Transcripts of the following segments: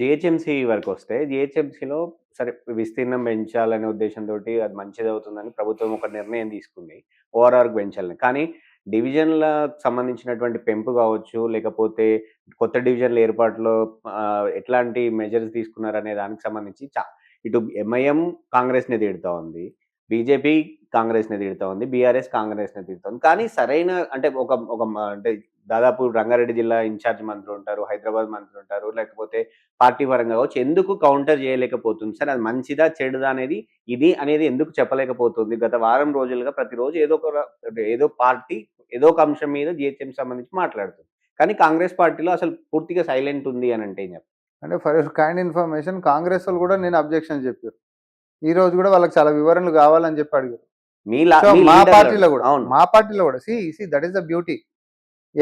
GHMC వరకొస్తే, జీహెచ్ఎంసీలో సరే విస్తీర్ణం పెంచాలనే ఉద్దేశంతోటి అది మంచిదవుతుందని ప్రభుత్వం ఒక నిర్ణయం తీసుకుంది. ఓఆర్ఆర్‌కి పెంచాలని. కానీ డివిజన్‌లకు సంబంధించినటువంటి పెంపు కావచ్చు, లేకపోతే కొత్త డివిజన్‌ల ఏర్పాటులో ఎట్లాంటి మెజర్స్ తీసుకున్నారనే దానికి సంబంధించి ఇటు ఎంఐఎం కాంగ్రెస్‌ని తిడతా ఉంది. బీజేపీ కాంగ్రెస్‌ని తిడతా ఉంది. బీఆర్ఎస్ కాంగ్రెస్‌ని తిడతా ఉంది. కానీ సరైన అంటే ఒక ఒక మ అంటే దాదాపు రంగారెడ్డి జిల్లా ఇన్‌చార్జ్ మంత్రులుంటారు, హైదరాబాద్ మంత్రులుంటారు, లేకపోతే పార్టీ పరంగా కావచ్చు, ఎందుకు కౌంటర్ చేయలేకపోతుంది సార్? అది మంచిదా? చెడుదా? అనేది ఎందుకు చెప్పలేకపోతుంది? గత వారం రోజులుగా ప్రతిరోజు ఏదో పార్టీ ఏదో ఒక అంశం మీద జీహెచ్ఎంకి సంబంధించి మాట్లాడుతుంది. కానీ కాంగ్రెస్ పార్టీలో అసలు పూర్తిగా సైలెంట్ ఉంది అనంటే ఏం చెప్తారు? అంటే for your kind information congress వాళ్ళు కూడా నేను అబ్జెక్షన్ చెప్పారు. ఈ రోజు కూడా వాళ్ళకి చాలా వివరణలు కావాలని చెప్పి అడిగారు. మా పార్టీలో కూడా దట్ ఈస్ ద బ్యూటీ.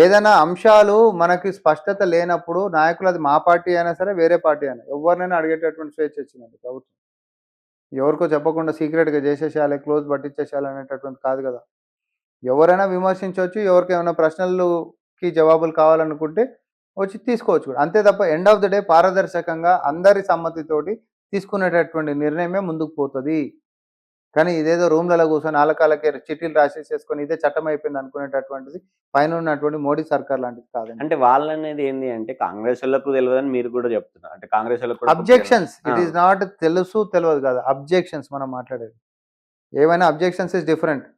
ఏదైనా అంశాలు మనకి స్పష్టత లేనప్పుడు నాయకులు, అది మా పార్టీ అయినా సరే వేరే పార్టీ అయినా, ఎవరినైనా అడిగేటటువంటి స్వేచ్ఛ ఇచ్చిందండి ప్రభుత్వం. ఎవరికో చెప్పకుండా సీక్రెట్గా చేసేసేయాలి, క్లోజ్ పట్టించేసేయాలి అనేటటువంటి కాదు కదా. ఎవరైనా విమర్శించవచ్చు, ఎవరికి ఏమైనా ప్రశ్నలకి జవాబులు కావాలనుకుంటే వచ్చి తీసుకోవచ్చు కూడా. అంతే తప్ప ఎండ్ ఆఫ్ ద డే పారదర్శకంగా అందరి సమ్మతితోటి తీసుకునేటటువంటి నిర్ణయమే ముందుకు పోతుంది. కానీ ఇదేదో రూమ్లలో కూర్చొని ఆలకాలకే చిట్టీలు రాసేసేసుకొని ఇదే చట్టం అయిపోయింది అనుకునేటటువంటిది పైన ఉన్నటువంటి మోడీ సర్కార్ లాంటిది కాదండి. అంటే వాళ్ళనేది ఏంది అంటే కాంగ్రెస్ వాళ్ళకు తెలియదని మీరు కూడా చెప్తున్నారు. అంటే కాంగ్రెస్ వాళ్ళకు అబ్జెక్షన్స్, ఇట్ ఈస్ నాట్ తెలుసు తెలియదు కాదు, అబ్జెక్షన్స్ మనం మాట్లాడేది. ఏమైనా objections is different,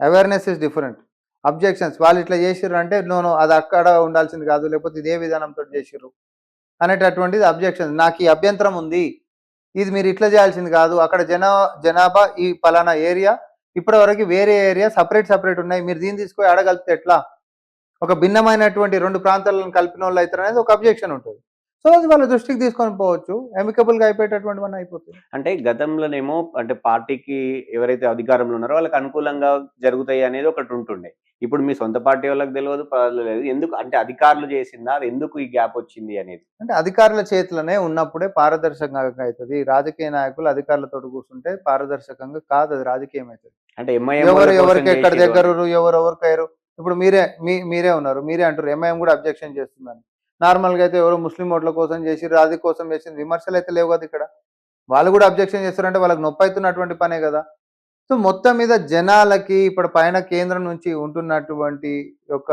awareness is different. Objections వాళ్ళు ఇట్లా చేసిర్రు అంటే నో అది అక్కడ ఉండాల్సింది కాదు, లేకపోతే ఇదే విధానంతో చేసిర్రు అనేటటువంటిది అబ్జెక్షన్స్. నాకు ఈ అభ్యంతరం ఉంది, ఇది మీరు ఇట్లా చేయాల్సింది కాదు, అక్కడ జనాభా ఈ పలానా ఏరియా, ఇప్పటి వరకు వేరే ఏరియా సపరేట్ ఉన్నాయి, మీరు దీన్ని తీసుకొని అడగలిపితే ఎట్లా, ఒక భిన్నమైనటువంటి రెండు ప్రాంతాలను కలిపిన వాళ్ళు అవుతారు అనేది ఒక అబ్జెక్షన్ ఉంటుంది. సో అది వాళ్ళ దృష్టికి తీసుకొని పోవచ్చు, ఎమికబుల్గా అయిపోయేటటువంటి వన్ అయిపోతుంది. అంటే గతంలోనేమో అంటే పార్టీకి ఎవరైతే అధికారంలో ఉన్నారో వాళ్ళకి అనుకూలంగా జరుగుతాయి అనేది ఒకటి ఉంటుండే. ఇప్పుడు మీ సొంత పార్టీ వాళ్ళకి తెలియదు, పర్లేదు. ఎందుకు అంటే అధికారులు చేసిందా? అది ఎందుకు ఈ గ్యాప్ వచ్చింది అనేది? అంటే అధికారుల చేతిలోనే ఉన్నప్పుడే పారదర్శకంగా అవుతుంది. రాజకీయ నాయకులు అధికారులతో కూర్చుంటే పారదర్శకంగా కాదు, అది రాజకీయం అవుతుంది. అంటే ఎవరికి ఎక్కడ దగ్గర ఎవరెవరికయ్యారు. ఇప్పుడు మీరే ఉన్నారు, మీరే అంటారు ఎంఐఎం కూడా అబ్జెక్షన్ చేస్తుందని. నార్మల్గా అయితే ఎవరో ముస్లిం ఓట్ల కోసం చేసి రాజీ కోసం చేసింది విమర్శలు అయితే లేవు కదా. ఇక్కడ వాళ్ళు కూడా అబ్జెక్షన్ చేస్తారంటే వాళ్ళకి నొప్పి అవుతున్నటువంటి పనే కదా. సో మొత్తం మీద జనాలకి ఇప్పుడు పైన కేంద్రం నుంచి ఉంటున్నటువంటి యొక్క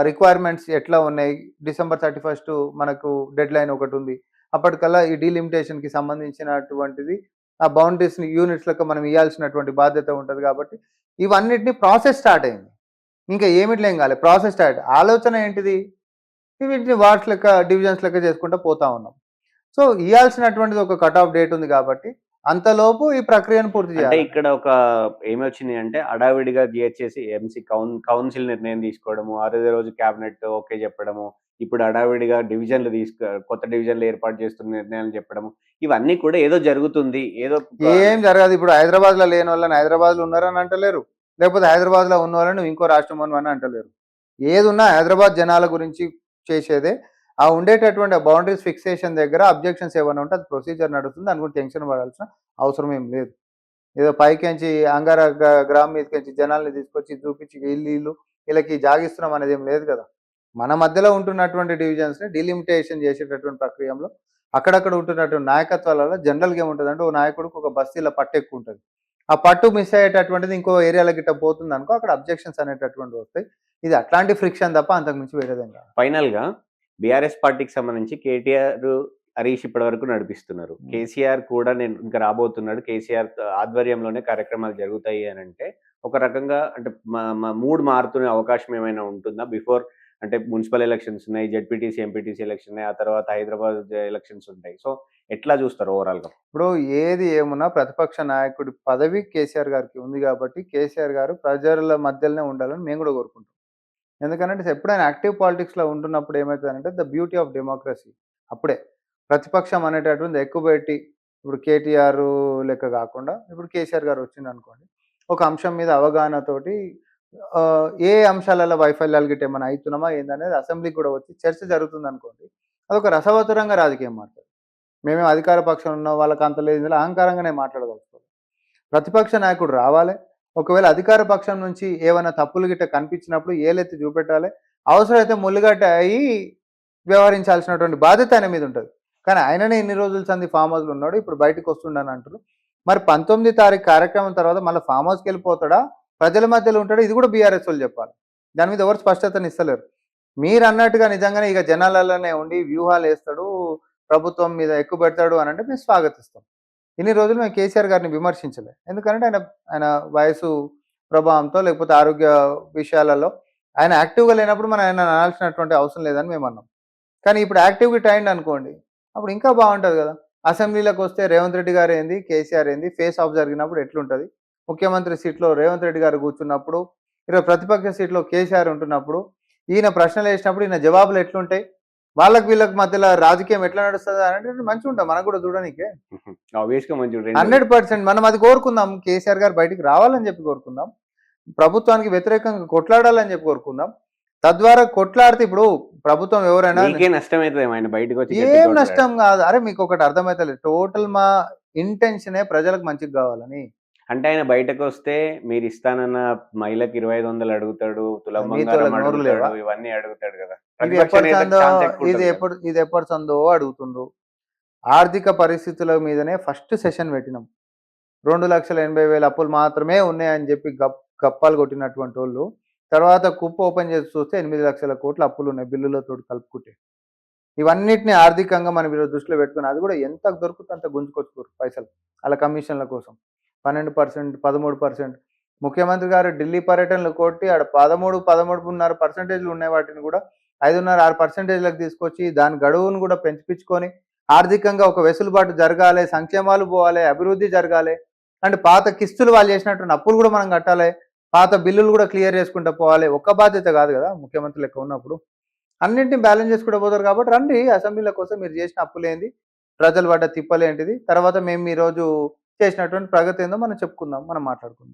రిక్వైర్మెంట్స్ ఎట్లా ఉన్నాయి, December 31 మనకు డెడ్ లైన్ ఒకటి ఉంది. అప్పటికల్లా ఈ డీలిమిటేషన్కి సంబంధించినటువంటిది ఆ బౌండరీస్ని యూనిట్స్లకు మనం ఇవ్వాల్సినటువంటి బాధ్యత ఉంటుంది. కాబట్టి ఇవన్నిటిని ప్రాసెస్ స్టార్ట్ అయింది, ఇంకా ఏమిట్లో ఏం కాలేదు, ప్రాసెస్ స్టార్ట్. ఆలోచన ఏంటిది, వీటిని వార్డ్స్ లెక్క డివిజన్స్ లెక్క చేసుకుంటూ పోతా ఉన్నాం. సో ఇవ్వాల్సినటువంటిది ఒక కట్ ఆఫ్ డేట్ ఉంది కాబట్టి అంతలోపు ఈ ప్రక్రియను పూర్తి చేయాలి. అంటే ఇక్కడ ఒక ఏమొచ్చింది అంటే హడావిడిగా ఎంసీ కౌన్సిల్ నిర్ణయం తీసుకోవడము, అదే రోజు క్యాబినెట్ ఓకే చెప్పడము, ఇప్పుడు హడావిడిగా కొత్త డివిజన్లు ఏర్పాటు చేస్తున్న నిర్ణయాలు చెప్పడము, ఇవన్నీ కూడా ఏదో జరుగుతుంది, ఏం జరగదు. ఇప్పుడు హైదరాబాద్లో లేని వాళ్ళని హైదరాబాద్లో ఉన్నారని అంటలేరు, లేకపోతే హైదరాబాద్లో ఉన్న వాళ్ళని ఇంకో రాష్ట్రం అని అంటలేరు. ఏది ఉన్నా హైదరాబాద్ జనాల గురించి చేసేదే. ఆ ఉండేటటువంటి బౌండరీస్ ఫిక్సేషన్ దగ్గర అబ్జెక్షన్స్ ఏమైనా ఉంటే అది ప్రొసీజర్ నడుస్తుంది, అనుకుంటే టెన్షన్ పడాల్సిన అవసరం ఏం లేదు. ఏదో పైకించి అంగార గ్రామం మీదకించి జనాల్ని తీసుకొచ్చి చూపించి వీళ్ళకి జాగిస్తున్నాం అనేది ఏం లేదు కదా. మన మధ్యలో ఉంటున్నటువంటి డివిజన్స్ని డిలిమిటేషన్ చేసేటటువంటి ప్రక్రియలో అక్కడక్కడ ఉంటున్నటువంటి నాయకత్వాలలో జనరల్గా ఏముంటుంది అంటే, ఓ నాయకుడికి ఒక బస్తీల పట్టు ఎక్కువ ఉంటుంది, ఆ పట్టు మిస్ అయ్యేటటువంటిది ఇంకో ఏరియాలో గిట్ట పోతుంది అనుకో, అక్కడ అబ్జెక్షన్స్ అనేటటువంటి వస్తాయి. ఇది అట్లాంటి ఫ్రిక్షన్ తప్ప అంతకుమించి వేరేదేం కాదు. ఫైనల్గా బీఆర్ఎస్ పార్టీకి సంబంధించి కేటీఆర్, హరీష్ ఇప్పటి వరకు నడిపిస్తున్నారు. కేసీఆర్ కూడా నేను ఇంకా రాబోతున్నాడు, కేసీఆర్ ఆధ్వర్యంలోనే కార్యక్రమాలు జరుగుతాయి అని అంటే ఒక రకంగా అంటే మూడ్ మారుతునే అవకాశం ఏమైనా ఉంటుందా? బిఫోర్ అంటే మున్సిపల్ ఎలక్షన్స్ ఉన్నాయి, జెడ్పీటీసీ ఎంపీటీసీ ఎలక్షన్ ఉన్నాయి, ఆ తర్వాత హైదరాబాద్ ఎలక్షన్స్ ఉంటాయి. సో ఎట్లా చూస్తారు ఓవరాల్గా? ఇప్పుడు ఏది ఏమున్నా ప్రతిపక్ష నాయకుడి పదవి కేసీఆర్ గారికి ఉంది కాబట్టి కేసీఆర్ గారు ప్రజల మధ్యలోనే ఉండాలని మేము కూడా కోరుకుంటాం. ఎందుకంటే ఎప్పుడైనా యాక్టివ్ పాలిటిక్స్లో ఉంటున్నప్పుడు ఏమవుతుందంటే ద బ్యూటీ ఆఫ్ డెమోక్రసీ. అప్పుడే ప్రతిపక్షం అనేటటువంటి ఎక్కువ పెట్టి, ఇప్పుడు కేటీఆర్ లెక్క కాకుండా ఇప్పుడు కేసీఆర్ గారు వచ్చింది అనుకోండి, ఒక అంశం మీద అవగాహనతోటి ఏ అంశాలలో వైఫల్యాలు గిట్ట ఏమైనా అవుతున్నామా ఏందనేది అసెంబ్లీకి కూడా వచ్చి చర్చ జరుగుతుంది అనుకోండి, అదొక రసవత్తరంగా రాజకీయం మాట్లాడు. మేమేం అధికార పక్షం ఉన్నాం వాళ్ళకి అంత లేదు, ఇందులో అహంకారంగానే మాట్లాడదలుచుకోవాలి. ప్రతిపక్ష నాయకుడు రావాలి, ఒకవేళ అధికార పక్షం నుంచి ఏమైనా తప్పులు గిట్ట కనిపించినప్పుడు ఏలెత్తి చూపెట్టాలి, అవసరమైతే ముళ్ళుగట్ట అయ్యి వ్యవహరించాల్సినటువంటి బాధ్యత ఆయన మీద ఉంటుంది. కానీ ఆయననే ఇన్ని రోజులు సంది ఫామ్ హౌస్లో ఉన్నాడు, ఇప్పుడు బయటకు వస్తుండని అంటారు. మరి 19 తారీఖు కార్యక్రమం తర్వాత మళ్ళీ ఫామ్ హౌస్కి వెళ్ళిపోతాడా, ప్రజల మధ్యలో ఉంటాడా, ఇది కూడా బీఆర్ఎస్ వాళ్ళు చెప్పాలి. దాని మీద ఎవరు స్పష్టతని ఇస్తలేరు. మీరు అన్నట్టుగా నిజంగానే ఇక జనాలలోనే ఉండి వ్యూహాలు వేస్తాడు, ప్రభుత్వం మీద ఎక్కువ పెడతాడు అని అంటే మేము స్వాగతిస్తాం. ఇన్ని రోజులు మేము కేసీఆర్ గారిని విమర్శించలే, ఎందుకంటే ఆయన ఆయన వయసు ప్రభావంతో లేకపోతే ఆరోగ్య విషయాలలో ఆయన యాక్టివ్గా లేనప్పుడు మనం ఆయన అనాల్సినటువంటి అవసరం లేదని మేము అన్నాం. కానీ ఇప్పుడు యాక్టివ్గా టైండ్ అనుకోండి, అప్పుడు ఇంకా బాగుంటుంది కదా. అసెంబ్లీలోకి వస్తే రేవంత్ రెడ్డి గారు ఏంది, కేసీఆర్ ఏంది, ఫేస్ ఆఫ్ జరిగినప్పుడు ఎట్లుంటుంది, ముఖ్యమంత్రి సీట్లో రేవంత్ రెడ్డి గారు కూర్చున్నప్పుడు, ఈరోజు ప్రతిపక్ష సీట్లో కేసీఆర్ ఉంటున్నప్పుడు, ఈయన ప్రశ్నలు వేసినప్పుడు ఈయన జవాబులు ఎట్లుంటాయి, వాళ్ళకి వీళ్ళకి మధ్యలో రాజకీయం ఎట్లా నడుస్తుంది అనేది మంచిగా ఉంటుంది మనకు కూడా చూడడానికి. ఆబ్వియస్గా మంచి 100% మనం అది కోరుకుందాం, కేసీఆర్ గారు బయటికి రావాలని చెప్పి కోరుకుందాం, ప్రభుత్వానికి వ్యతిరేకంగా కొట్లాడాలని చెప్పి కోరుకుందాం. తద్వారా కొట్లాడితే ఇప్పుడు ప్రభుత్వం ఎవరైనా నష్టం అవుతుంది ఆయన బయటకు వచ్చి ఏం నష్టం కాదు. అరే మీకు ఒకటి అర్థమైతలేదు, టోటల్ మా ఇంటెన్షనే ప్రజలకు మంచిగా కావాలని. అంటే ఆయన బయటకు వస్తే మీరు ఇస్తానన్న మహిళకి 2500 అడుగుతాడు, తులం మీతో బంగారం నోరు లేవా? అడుగుతాడు, ఇవన్నీ అడుగుతాడు కదా. ఇది ప్రతిపక్ష ఎప్పటి నేతకు సందో ఛాన్స్ ఎక్కువ ఉంటుంది కదా. ఇది ఎప్పటి సందో అడుగుతుండ్రు. ఆర్థిక పరిస్థితుల మీదనే ఫస్ట్ సెషన్ పెట్టినాం. 2,80,000 అప్పులు మాత్రమే ఉన్నాయని చెప్పి గప్పాలు కొట్టినటువంటి వాళ్ళు తర్వాత కుప్ప ఓపెన్ చేసి చూస్తే 8 లక్షల కోట్ల అప్పులు ఉన్నాయి బిల్లులతో కలుపుకుంటే. ఇవన్నిటిని ఆర్థికంగా మనం ఈరోజు దృష్టిలో పెట్టుకుని అది కూడా ఎంత దొరుకుతుందో అంత గుంజుకొచ్చుకోరు పైసలు వాళ్ళ కమిషన్ల కోసం. 12%, 13%. ముఖ్యమంత్రి గారు ఢిల్లీ పర్యటనలు కొట్టి ఆడ 13.5% ఉన్నాయి, వాటిని కూడా 5.5-6%లకు తీసుకొచ్చి దాని గడువును కూడా పెంచిపించుకొని ఆర్థికంగా ఒక వెసులుబాటు జరగాలి, సంక్షేమాలు పోవాలి, అభివృద్ధి జరగాలి, అండ్ పాత కిస్తులు వాళ్ళు చేసినటువంటి అప్పులు కూడా మనం కట్టాలి, పాత బిల్లులు కూడా క్లియర్ చేసుకుంటూ పోవాలి. ఒక్క బాధ్యత కాదు కదా ముఖ్యమంత్రి లెక్క ఉన్నప్పుడు, అన్నింటినీ బ్యాలెన్స్ చేసుకుంటూ పోతారు. కాబట్టి రండి అసెంబ్లీల కోసం, మీరు చేసిన అప్పులేంది, ప్రజలు పడ్డ తిప్పలేంటిది, తర్వాత మేము ఈరోజు చేసినటువంటి ప్రగతి ఏందో మనం చెప్పుకుందాం, మనం మాట్లాడుకుందాం.